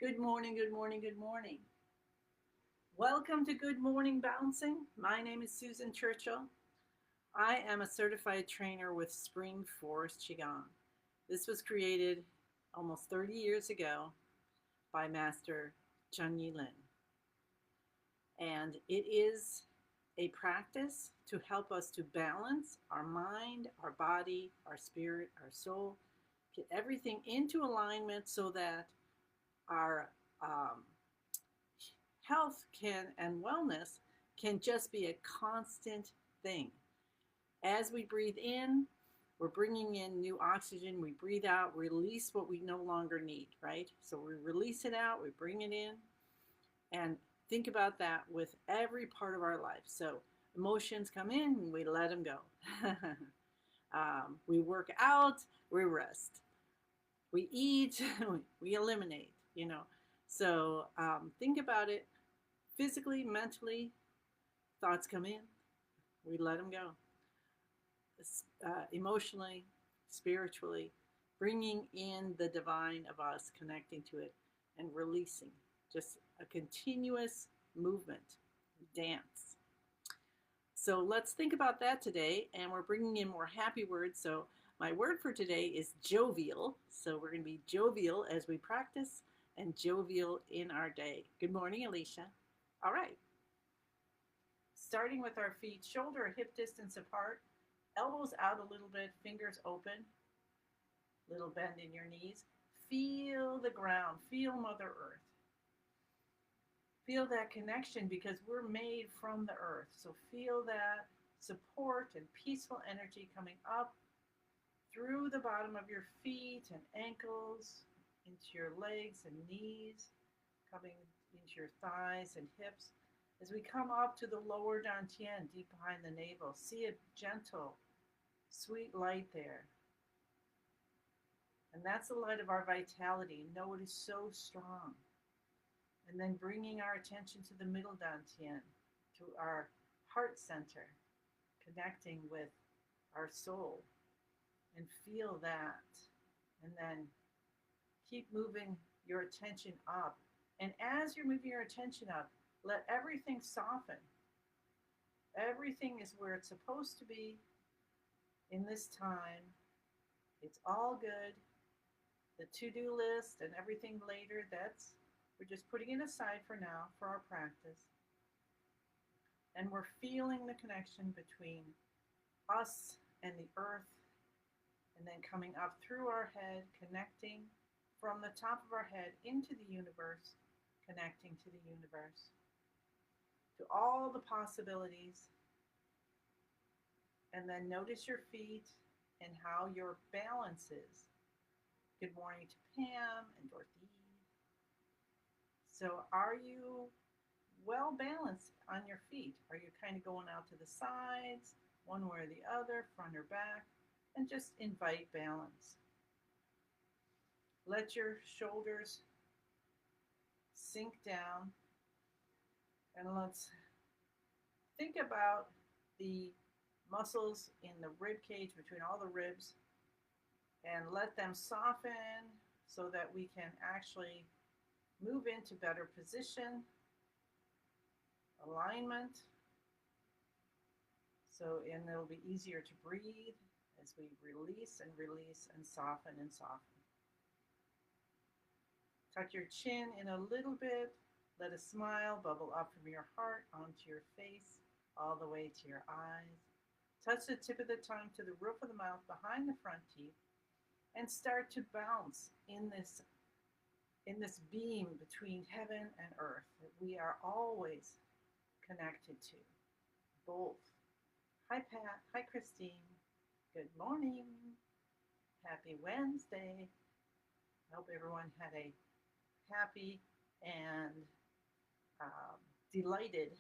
Good morning, good morning, good morning. Welcome to Good Morning Bouncing. My name is Susan Churchill. I am a certified trainer with Spring Forest Qigong. This was created almost 30 years ago by Master Yi Lin. And it is a practice to help us to balance our mind, our body, our spirit, our soul, get everything into alignment so that our um, health can and wellness can just be a constant thing. As we breathe in, we're bringing in new oxygen. We breathe out, release what we no longer need, right? So we release it out, we bring it in, and think about that with every part of our life. So emotions come in, and we let them go. We work out, we rest. We eat, we eliminate, you know. So think about it physically, mentally. Thoughts come in, we let them go. Emotionally, spiritually, bringing in the divine of us, connecting to it, and releasing. Just a continuous movement, dance. So let's think about that today, and we're bringing in more happy words. So my word for today is jovial. So we're going to be jovial as we practice and jovial in our day. Good morning, Alicia. All right. Starting with our feet, shoulder hip distance apart, elbows out a little bit, fingers open, little bend in your knees. Feel the ground, feel Mother Earth. Feel that connection because we're made from the earth. So feel that support and peaceful energy coming up through the bottom of your feet and ankles, into your legs and knees, coming into your thighs and hips. As we come up to the lower dantian, deep behind the navel, see a gentle, sweet light there. And that's the light of our vitality. Know it is so strong. And then bringing our attention to the middle dantian, to our heart center, connecting with our soul. And feel that. And then keep moving your attention up. And as you're moving your attention up, let everything soften. Everything is where it's supposed to be in this time. It's all good. The to-do list and everything later, we're just putting it aside for now for our practice. And we're feeling the connection between us and the earth, and then coming up through our head, connecting from the top of our head into the universe, connecting to the universe, to all the possibilities. And then notice your feet and how your balance is. Good morning to Pam and Dorothy. So are you well balanced on your feet? Are you kind of going out to the sides, one way or the other, front or back? And just invite balance. Let your shoulders sink down, and let's think about the muscles in the rib cage between all the ribs and let them soften so that we can actually move into better position, alignment. And it'll be easier to breathe as we release and soften and soften. Tuck your chin in a little bit. Let a smile bubble up from your heart onto your face, all the way to your eyes. Touch the tip of the tongue to the roof of the mouth behind the front teeth and start to bounce in this beam between heaven and earth that we are always connected to. Both. Hi, Pat. Hi, Christine. Good morning. Happy Wednesday. I hope everyone had a happy and delighted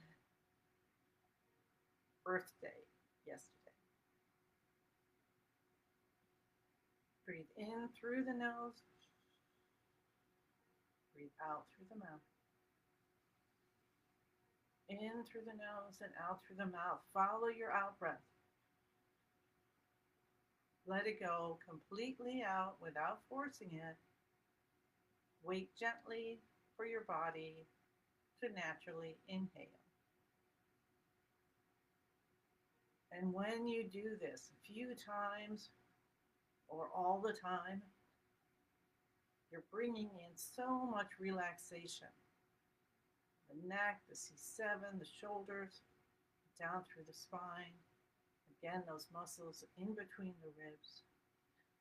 Earth Day yesterday. Breathe in through the nose. Breathe out through the mouth. In through the nose and out through the mouth. Follow your out breath. Let it go completely out without forcing it. Wait gently for your body to naturally inhale. And when you do this a few times or all the time, you're bringing in so much relaxation. The neck, the C7, the shoulders, down through the spine. Again, those muscles in between the ribs.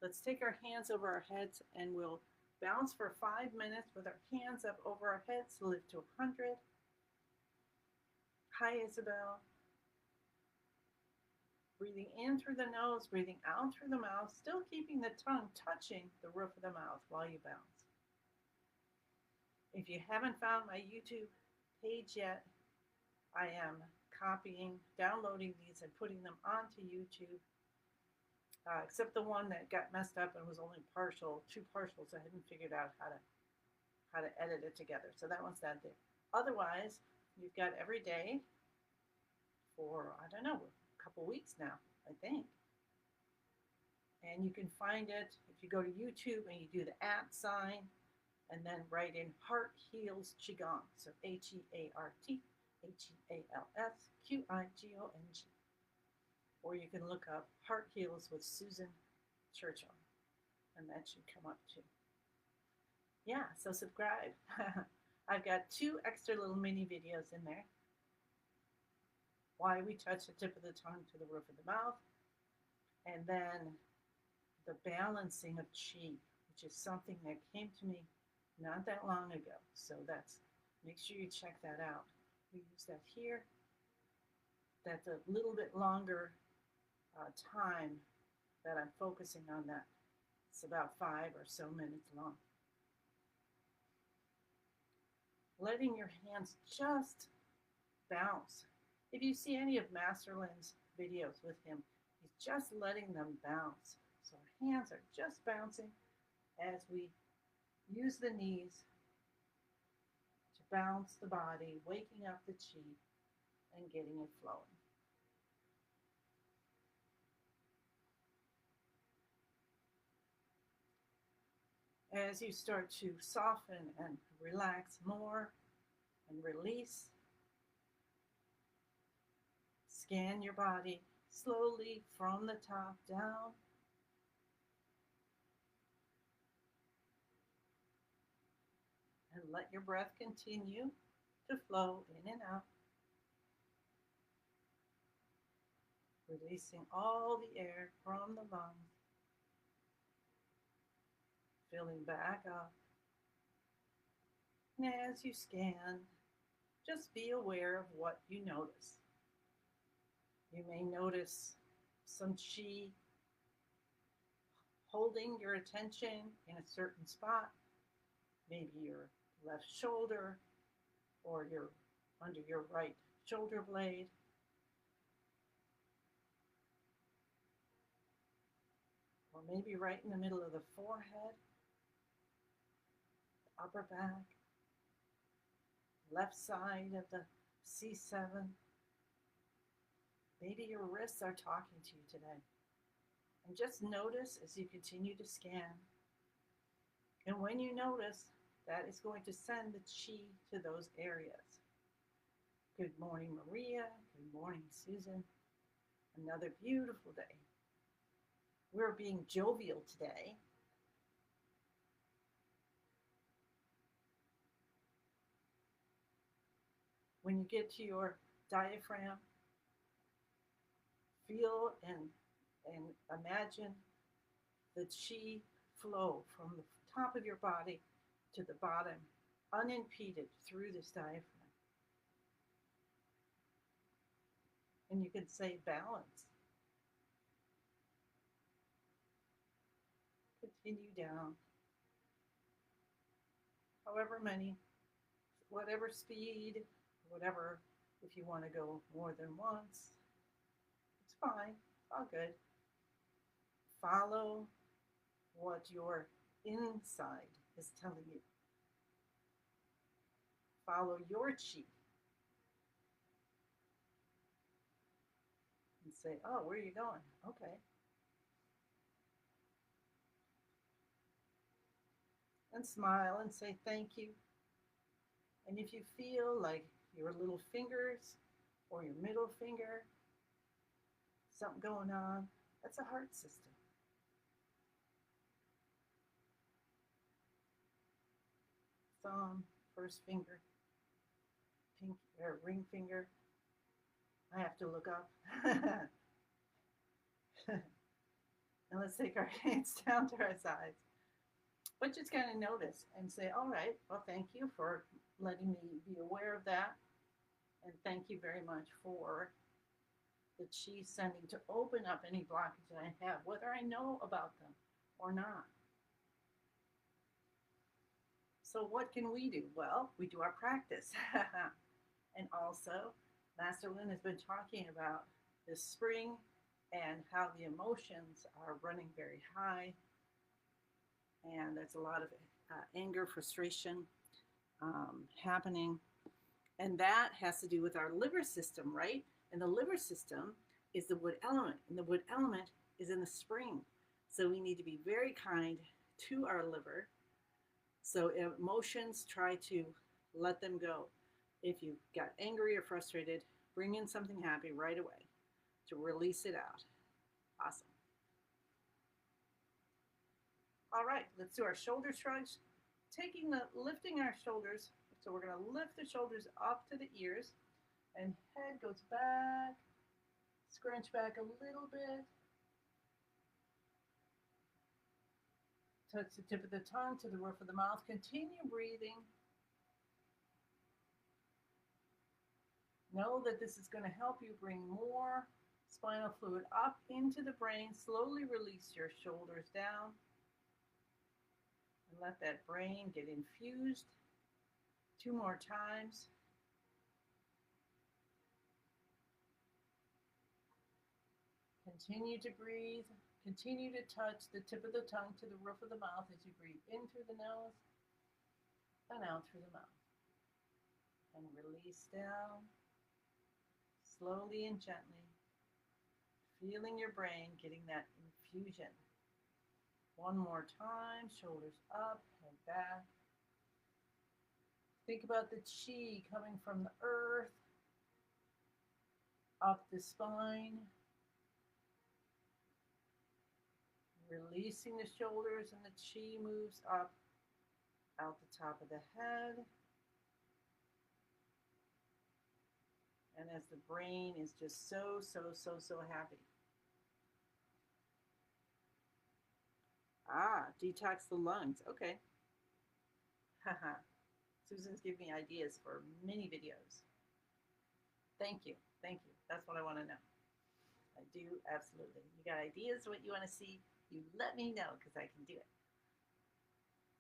Let's take our hands over our heads and we'll bounce for 5 minutes with our hands up over our heads to lift to 100. Hi, Isabel. Breathing in through the nose, breathing out through the mouth, still keeping the tongue touching the roof of the mouth while you bounce. If you haven't found my YouTube page yet, I am copying, downloading these and putting them onto YouTube, except the one that got messed up and was only partial, two partials. I hadn't figured out how to edit it together. So that one's not there. Otherwise, you've got every day for, I don't know, a couple weeks now, I think. And you can find it if you go to YouTube and you do the @ sign and then write in Heart Heals Qigong. So HEART HEALS QIGONG. Or you can look up Heart Heals with Susan Churchill, and that should come up too. Yeah, so subscribe. I've got 2 extra little mini videos in there. Why we touch the tip of the tongue to the roof of the mouth, and then the balancing of qi, which is something that came to me not that long ago. So make sure you check that out. We use that here. That's a little bit longer time that I'm focusing on that. It's about 5 or so minutes long. Letting your hands just bounce. If you see any of Masterlin's videos with him, he's just letting them bounce. So our hands are just bouncing as we use the knees to bounce the body, waking up the qi and getting it flowing. As you start to soften and relax more and release, scan your body slowly from the top down. And let your breath continue to flow in and out. Releasing all the air from the lungs. Filling back up. And as you scan, just be aware of what you notice. You may notice some qi holding your attention in a certain spot, maybe your left shoulder or under your right shoulder blade. Or maybe right in the middle of the forehead, upper back, left side of the C7. Maybe your wrists are talking to you today. And just notice as you continue to scan. And when you notice, that is going to send the qi to those areas. Good morning, Maria. Good morning, Susan. Another beautiful day. We're being jovial today. When you get to your diaphragm, feel and imagine the qi flow from the top of your body to the bottom, unimpeded through this diaphragm. And you can say balance. Continue down. However many, whatever speed, whatever, if you want to go more than once, it's fine, it's all good. Follow what your inside is telling you. Follow your qi. And say, oh, where are you going? Okay. And smile and say thank you. And if you feel like your little fingers or your middle finger, something going on, that's a heart system. Thumb, first finger, pink or ring finger. I have to look up. And let's take our hands down to our sides. But just kind of notice and say, all right, well, thank you for letting me be aware of that. And thank you very much for the chi sending to open up any blockage that I have, whether I know about them or not. So what can we do? Well, we do our practice. And also, Master Lin has been talking about this spring and how the emotions are running very high. And there's a lot of anger, frustration happening. And that has to do with our liver system, right? And the liver system is the wood element. And the wood element is in the spring. So we need to be very kind to our liver. So emotions, try to let them go. If you got angry or frustrated, bring in something happy right away to release it out. Awesome. All right, let's do our shoulder shrugs. Lifting our shoulders. So we're going to lift the shoulders up to the ears, and head goes back, scrunch back a little bit. Touch the tip of the tongue to the roof of the mouth. Continue breathing. Know that this is going to help you bring more spinal fluid up into the brain. Slowly release your shoulders down. And let that brain get infused. 2 more times. Continue to breathe. Continue to touch the tip of the tongue to the roof of the mouth as you breathe in through the nose and out through the mouth. And release down, slowly and gently, feeling your brain getting that infusion. 1 more time, shoulders up, head back. Think about the chi coming from the earth, up the spine, releasing the shoulders, and the chi moves up, out the top of the head. And as the brain is just so happy. Detox the lungs. Okay. Haha. Susan's giving me ideas for mini videos. Thank you. That's what I want to know. I do, absolutely. You got ideas, what you want to see, you let me know because I can do it.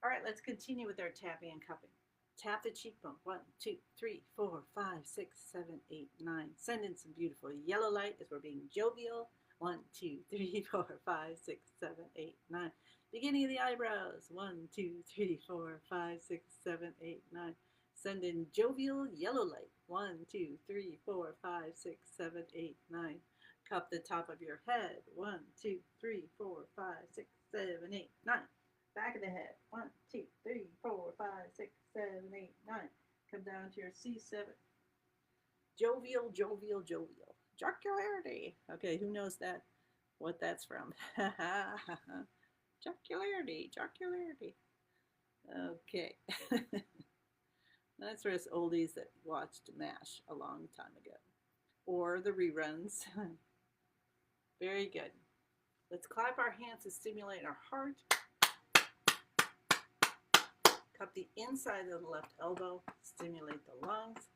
All right, let's continue with our tapping and cupping. Tap the cheekbone. 1, 2, 3, 4, 5, 6, 7, 8, 9. Send in some beautiful yellow light as we're being jovial. 1, 2, 3, 4, 5, 6, 7, 8, 9. Beginning of the eyebrows. 1, 2, 3, 4, 5, 6, 7, 8, 9. Send in jovial yellow light. 1, 2, 3, 4, 5, 6, 7, 8, 9. Cup the top of your head. 1, 2, 3, 4, 5, 6, 7, 8, 9. Back of the head. 1, 2, 3, 4, 5, 6, 7, 8, 9. Come down to your C7. Jovial, jovial, jovial. Jocularity. Okay, who knows that? What that's from? Jocularity, jocularity. Okay. That's for us oldies that watched MASH a long time ago. Or the reruns. Very good. Let's clap our hands to stimulate our heart. Cup the inside of the left elbow, stimulate the lungs.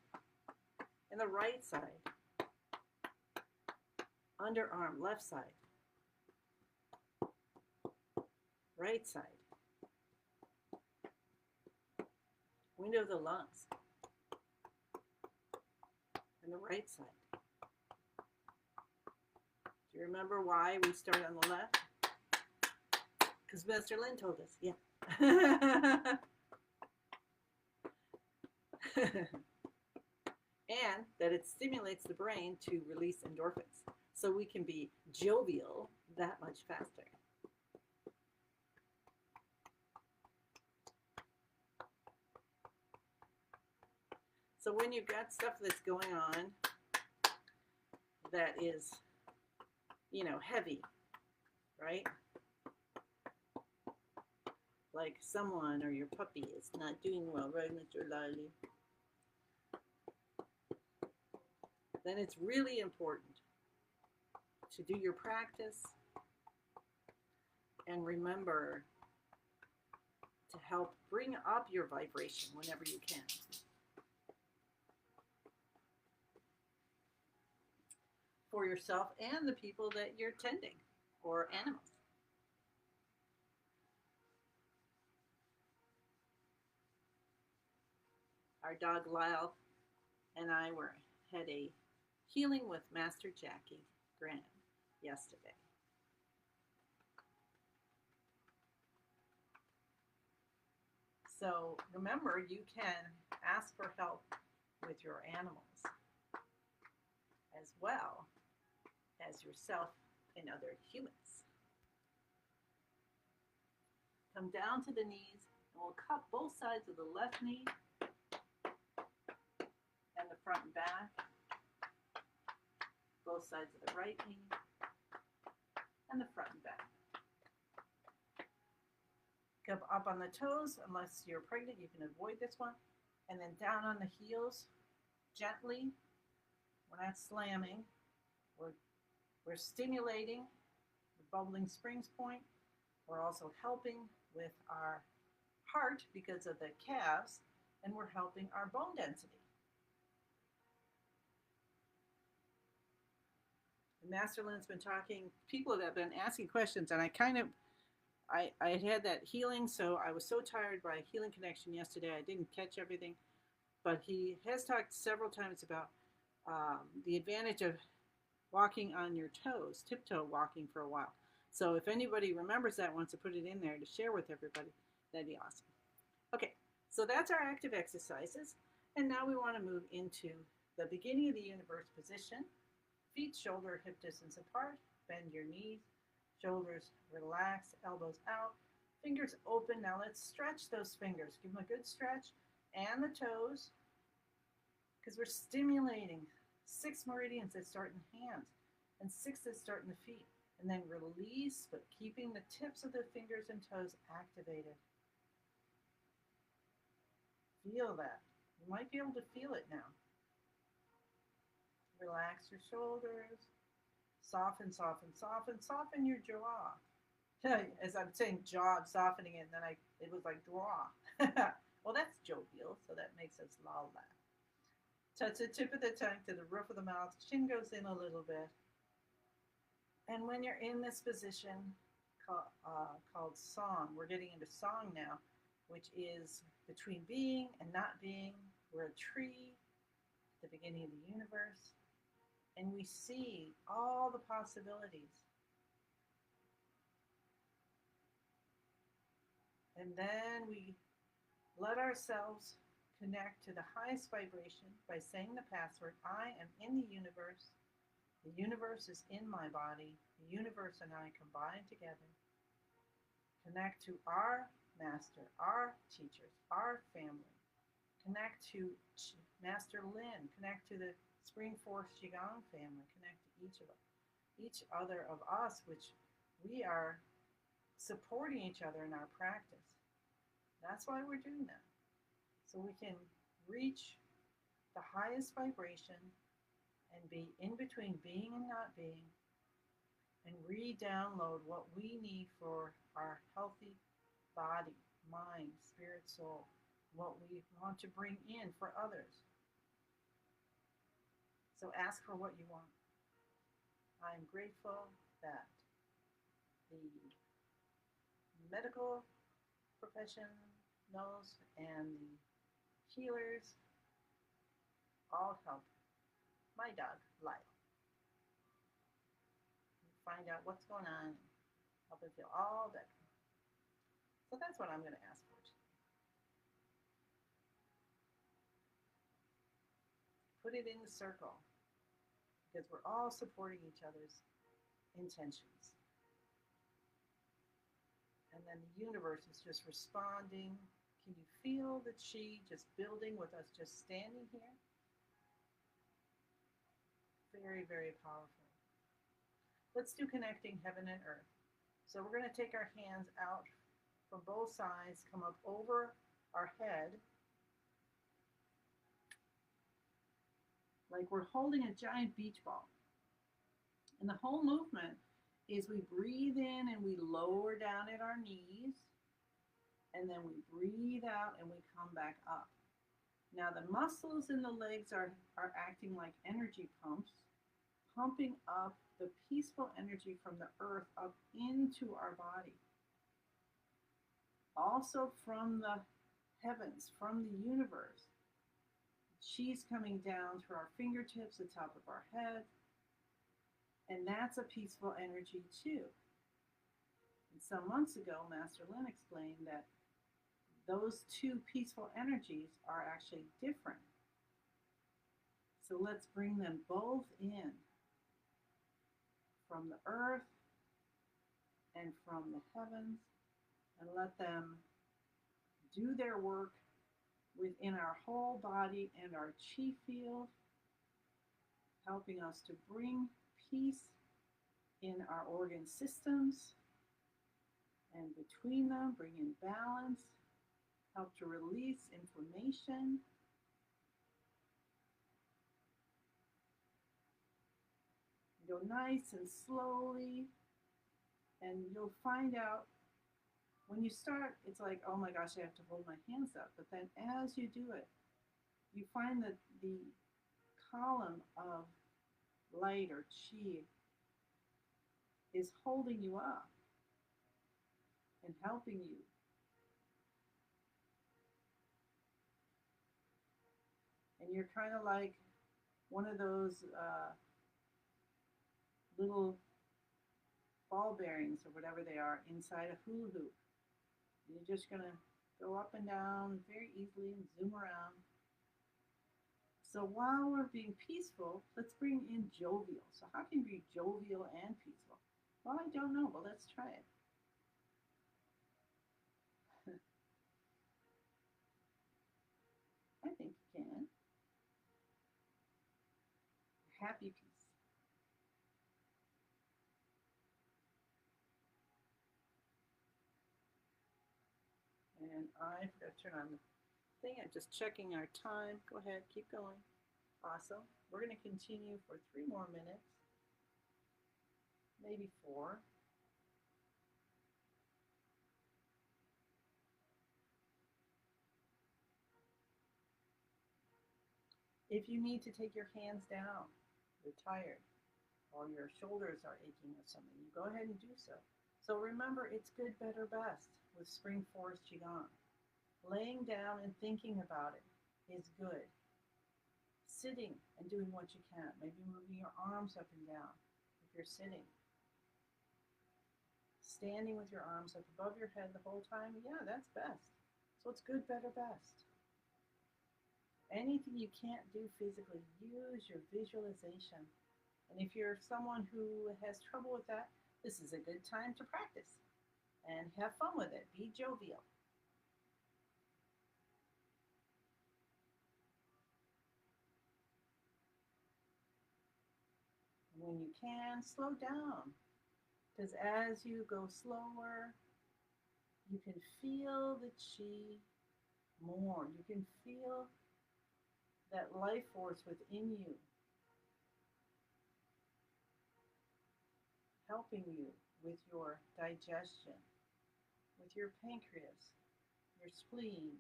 And the right side. Underarm, left side. Right side. Window of the lungs. And the right side. Do you remember why we start on the left? Because Master Lin told us, yeah. And that it stimulates the brain to release endorphins. So we can be jovial that much faster. So when you've got stuff that's going on that is, heavy, right? Like someone or your puppy is not doing well, right, Mr. Lily? Then it's really important to do your practice and remember to help bring up your vibration whenever you can. For yourself and the people that you're tending, or animals. Our dog Lyle and I had a healing with Master Jackie Graham yesterday. So remember, you can ask for help with your animals as well as yourself and other humans. Come down to the knees, and we'll cup both sides of the left knee and the front and back, both sides of the right knee and the front and back. Come up on the toes. Unless you're pregnant, you can avoid this one. And then down on the heels, gently. We're not slamming. We're stimulating the bubbling springs point. We're also helping with our heart because of the calves, and we're helping our bone density. Master Lynn's been talking, people have been asking questions, and I had that healing, so I was so tired by Healing Connection yesterday, I didn't catch everything, but he has talked several times about the advantage of walking on your toes, tiptoe walking for a while. So if anybody remembers that, wants to put it in there to share with everybody, that'd be awesome. Okay, so that's our active exercises, and now we want to move into the beginning of the universe position. Feet shoulder hip distance apart, bend your knees, shoulders relaxed, elbows out, fingers open. Now let's stretch those fingers. Give them a good stretch, and the toes, because we're stimulating 6 meridians that start in the hands and 6 that start in the feet. And then release, but keeping the tips of the fingers and toes activated. Feel that. You might be able to feel it now. Relax your shoulders. Soften, soften, soften. Soften your jaw. As I'm saying jaw, I'm softening it, and then it was like draw. Well, that's jovial, so that makes us laugh. Touch the tip of the tongue to the roof of the mouth. Chin goes in a little bit. And when you're in this position called song, we're getting into song now, which is between being and not being. We're a tree at the beginning of the universe, and we see all the possibilities. And then we let ourselves connect to the highest vibration by saying the password, I am in the universe. The universe is in my body. The universe and I combine together. Connect to our master, our teachers, our family. Connect to Master Lynn. Connect to the Spring Forest Qigong family. Connect to each other of us, which we are supporting each other in our practice. That's why we're doing that. So we can reach the highest vibration and be in between being and not being, and re-download what we need for our healthy body, mind, spirit, soul, what we want to bring in for others. So ask for what you want. I am grateful that the medical professionals and the healers all help my dog, Lyle. Find out what's going on, help him feel all better. So that's what I'm going to ask for today. Put it in the circle, because we're all supporting each other's intentions. And then the universe is just responding, Can you feel the chi just building with us just standing here? Very, very powerful. Let's do connecting heaven and earth. So we're going to take our hands out from both sides, come up over our head, like we're holding a giant beach ball. And the whole movement is we breathe in and we lower down at our knees, and then we breathe out and we come back up. Now the muscles in the legs are acting like energy pumps, pumping up the peaceful energy from the earth up into our body. Also from the heavens, from the universe. Chi's coming down through our fingertips, the top of our head, and that's a peaceful energy too. And some months ago, Master Lin explained that those two peaceful energies are actually different. So let's bring them both in from the earth and from the heavens, and let them do their work within our whole body and our chi field, helping us to bring peace in our organ systems, and between them, bring in balance, help to release inflammation. Go nice and slowly, and you'll find out when you start, it's like, oh my gosh, I have to hold my hands up. But then as you do it, you find that the column of light or chi is holding you up and helping you. And you're kind of like one of those little ball bearings or whatever they are inside a hula hoop. You're just going to go up and down very easily and zoom around. So while we're being peaceful, let's bring in jovial. So how can you be jovial and peaceful? Well, I don't know, but let's try it. I think you can. Happy peace. And I forgot to turn on the thing. I'm just checking our time. Go ahead, keep going. Awesome. We're going to continue for 3 more minutes, maybe 4. If you need to take your hands down, you're tired, or your shoulders are aching or something, you go ahead and do so. So remember, it's good, better, best with Spring Forest Qigong. Laying down and thinking about it is good. Sitting and doing what you can, maybe moving your arms up and down if you're sitting. Standing with your arms up above your head the whole time, yeah, that's best. So it's good, better, best. Anything you can't do physically, use your visualization. And if you're someone who has trouble with that, this is a good time to practice and have fun with it. Be jovial. When you can, slow down. Because as you go slower, you can feel the chi more. You can feel that life force within you helping you with your digestion, with your pancreas, your spleen,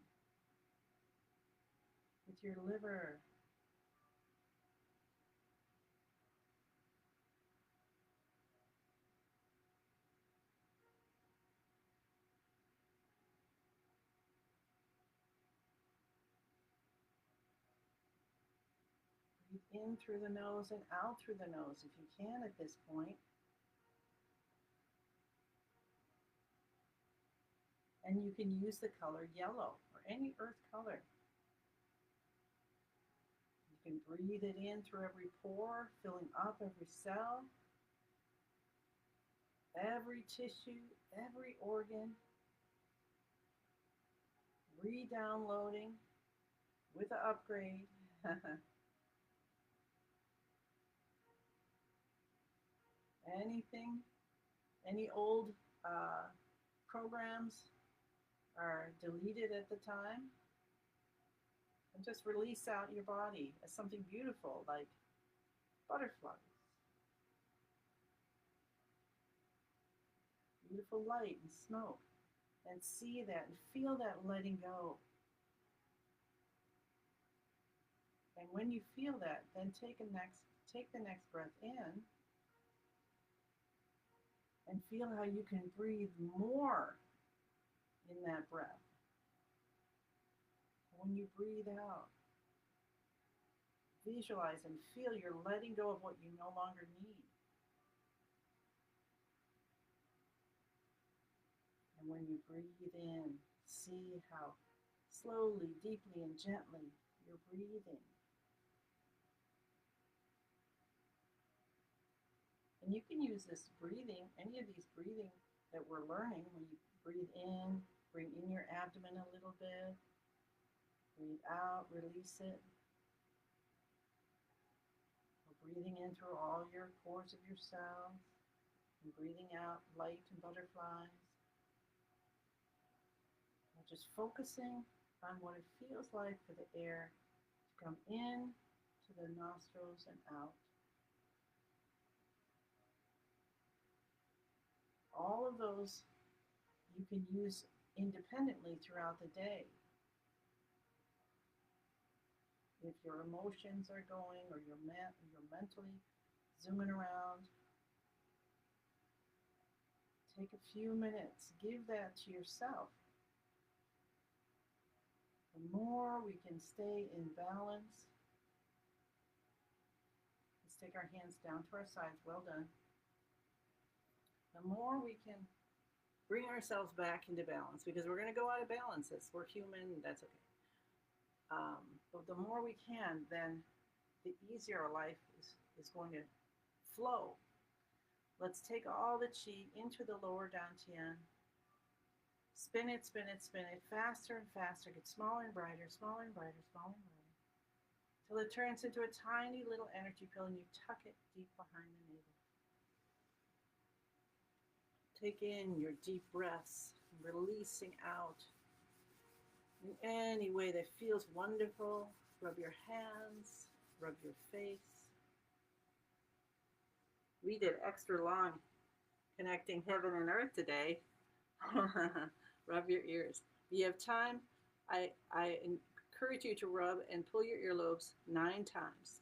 with your liver. Breathe in through the nose and out through the nose if you can at this point. And you can use the color yellow or any earth color. You can breathe it in through every pore, filling up every cell, every tissue, every organ, re-downloading with an upgrade. Anything, any old programs are deleted at the time, and just release out your body as something beautiful like butterflies, beautiful light and smoke, and see that and feel that letting go. And when you feel that, then take the next breath in and feel how you can breathe more in that breath. When you breathe out, visualize and feel you're letting go of what you no longer need. And when you breathe in, see how slowly, deeply, and gently you're breathing. And you can use this breathing, any of these breathing that we're learning, when you breathe in, bring in your abdomen a little bit, breathe out, release it. We're breathing in through all your pores of your cells, and breathing out light and butterflies. And just focusing on what it feels like for the air to come in to the nostrils and out. All of those you can use independently throughout the day. If your emotions are going or you're mentally zooming around, take a few minutes, give that to yourself. The more we can stay in balance, let's take our hands down to our sides, well done. The more we can bring ourselves back into balance, because we're going to go out of balance. We're human, that's okay. But the more we can, then the easier our life is going to flow. Let's take all the qi into the lower dantian. Spin it, spin it, spin it, faster and faster. Get smaller and brighter, smaller and brighter, smaller and brighter. Till it turns into a tiny little energy pill and you tuck it deep behind the navel. Take in your deep breaths, releasing out in any way that feels wonderful. Rub your hands, rub your face. We did extra long connecting heaven and earth today. Rub your ears. If you have time, I encourage you to rub and pull your earlobes 9 times.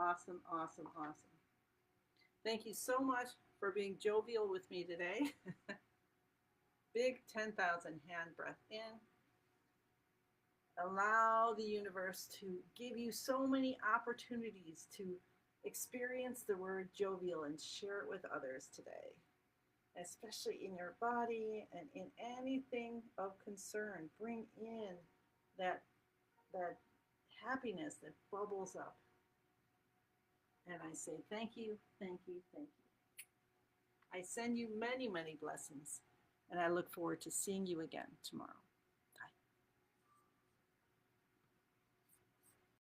Awesome, awesome, awesome. Thank you so much for being jovial with me today. Big 10,000 hand breath in. Allow the universe to give you so many opportunities to experience the word jovial and share it with others today, especially in your body and in anything of concern. Bring in that happiness that bubbles up. And I say thank you, thank you, thank you. I send you many, many blessings, and I look forward to seeing you again tomorrow.